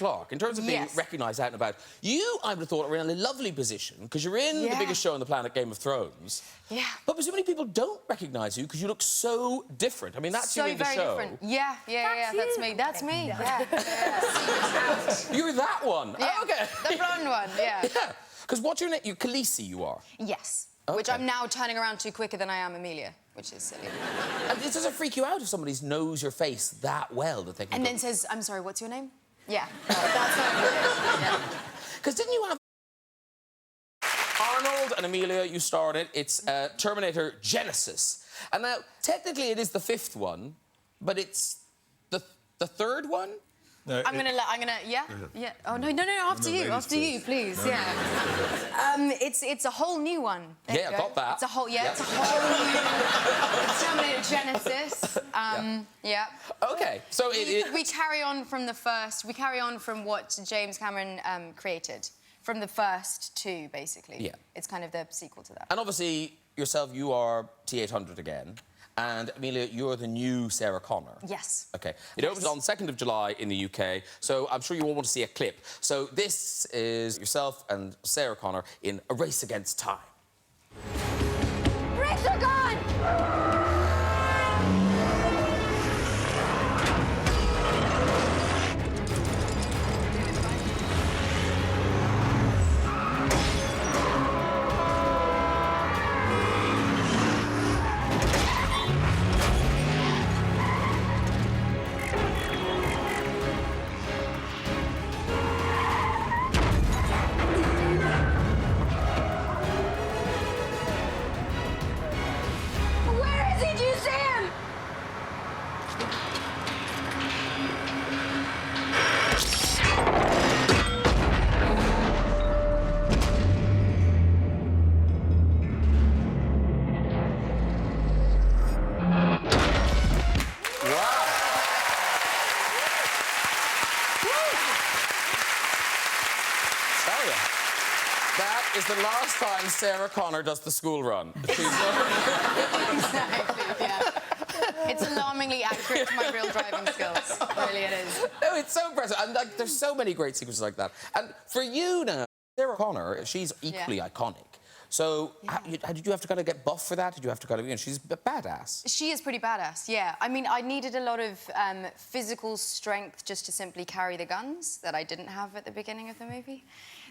Clarke, in terms of being recognised out and about, you, I would have thought, are in a lovely position, because you're in the biggest show on the planet, Game of Thrones. Yeah. But presumably people don't recognise you because you look so different. I mean, that's you in the show. Different. Yeah, that's me. That's me. Yeah. You're that one. Yeah. Oh, okay. The blonde one, yeah. Yeah. Because what's your name? You Khaleesi, you are. Yes. Okay. Which I'm now turning around to quicker than I am Emilia, which is silly. And it doesn't freak you out if somebody knows your face that well that they can... And then says, I'm sorry, what's your name? Yeah. That's what Because didn't you have... Arnold and Emilia, you starred it. It's Terminator Genesis. And now, technically, it is the 5th one, but it's the 3rd one? No, I'm gonna. Yeah. Oh no, after you, please. No, it's a whole new one. Yeah, I got that. It's a whole. Yeah, it's a whole new. It's Terminator Genesis. Yeah. Okay, so we carry on from the first. We carry on from what James Cameron created, from the first 2, basically. Yeah. It's kind of the sequel to that. And obviously, yourself, you are T-800 again. And, Emilia, you're the new Sarah Connor. Yes. OK. It opens on 2nd of July in the UK, so I'm sure you all want to see a clip. So this is yourself and Sarah Connor in A Race Against Time. Brakes are gone! That is the last time Sarah Connor does the school run. Exactly, yeah. It's alarmingly accurate to my real driving skills. Really, it is. No, it's so impressive. And like, there's so many great sequences like that. And for you now, Sarah Connor, she's equally iconic. So did you have to kind of get buff for that? Did you have to kind of, you know, she's a badass. She is pretty badass, yeah. I mean, I needed a lot of physical strength just to simply carry the guns that I didn't have at the beginning of the movie.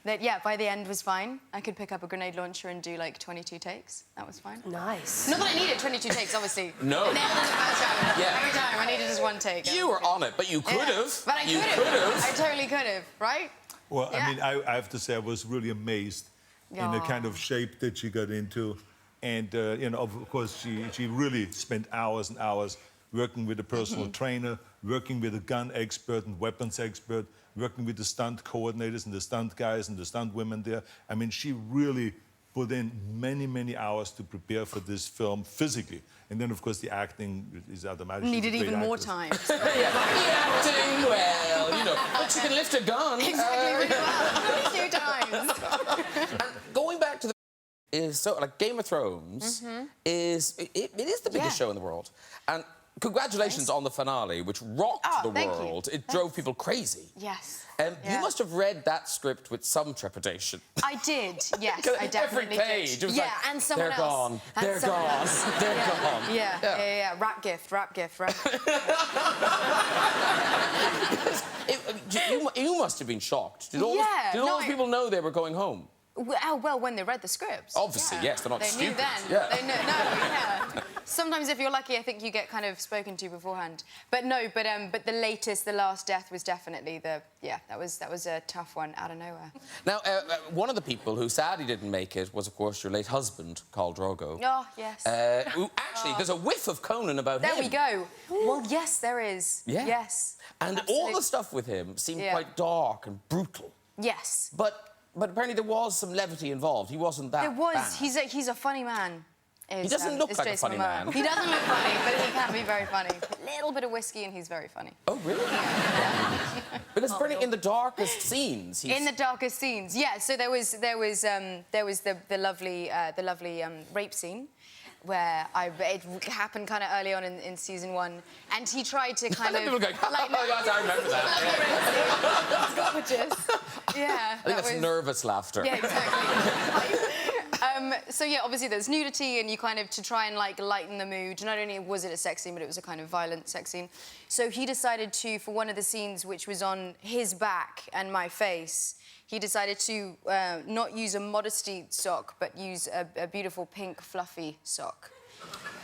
That, yeah, by the end was fine. I could pick up a grenade launcher and do, like, 22 takes. That was fine. Nice. Not that I needed 22 takes, obviously. No. I nailed it the first time. Yeah. Every time, I needed just 1 take. You were on it, but you could have. But I could have. I totally could have, right? Well, I mean, I have to say I was really amazed in the kind of shape that she got into. And, you know, of course, she really spent hours and hours working with a personal trainer, working with a gun expert and weapons expert, working with the stunt coordinators and the stunt guys and the stunt women there. I mean, she really put in many, many hours to prepare for this film physically. And then, of course, the acting is automatic. Needed even more time. Acting well, you know. But you can lift a gun. Exactly, really well. 2 times. And going back to the... is so, like, Game of Thrones is... It is the biggest show in the world. And congratulations on the finale, which rocked the world. It drove people crazy. Yes. You must have read that script with some trepidation. I did, yes, I definitely Every page, did. it was like, and someone they're else. gone, they're gone, they're gone. Yeah. Rap gift. You must have been shocked. Did all those people know they were going home? Well, when they read the scripts. Obviously, yes, they're not stupid. They knew then. Yeah. They knew, yeah. Sometimes, if you're lucky, I think you get kind of spoken to beforehand. But no, but the last death was definitely that was a tough one out of nowhere. Now, one of the people who sadly didn't make it was, of course, your late husband, Khal Drogo. Oh, yes. Who actually, there's a whiff of Conan about him. There we go. Well, yes, there is. Yeah. Yes. And all the stuff with him seemed quite dark and brutal. Yes. But apparently there was some levity involved. He wasn't that bad. He's a funny man. He doesn't look like a funny man. He doesn't look funny, but he can be very funny. A little bit of whiskey and he's very funny. Oh, really? Yeah. Because apparently in the darkest scenes... In the darkest scenes, yeah. So there was the lovely rape scene. where it happened kind of early on in season 1, and he tried to kind of... People going, oh my God, I remember that. It's gorgeous. Yeah. I think that's nervous laughter. Yeah, exactly. So yeah, obviously there's nudity, and you kind of, to try and like lighten the mood, not only was it a sex scene, but it was a kind of violent sex scene. So he decided to, for one of the scenes which was on his back and my face, he decided to not use a modesty sock, but use a beautiful pink fluffy sock.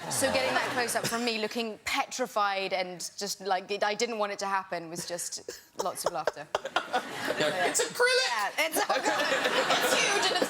So getting that close-up from me looking petrified and just like I didn't want it to happen was just lots of laughter. It's acrylic! Yeah, it's huge and it's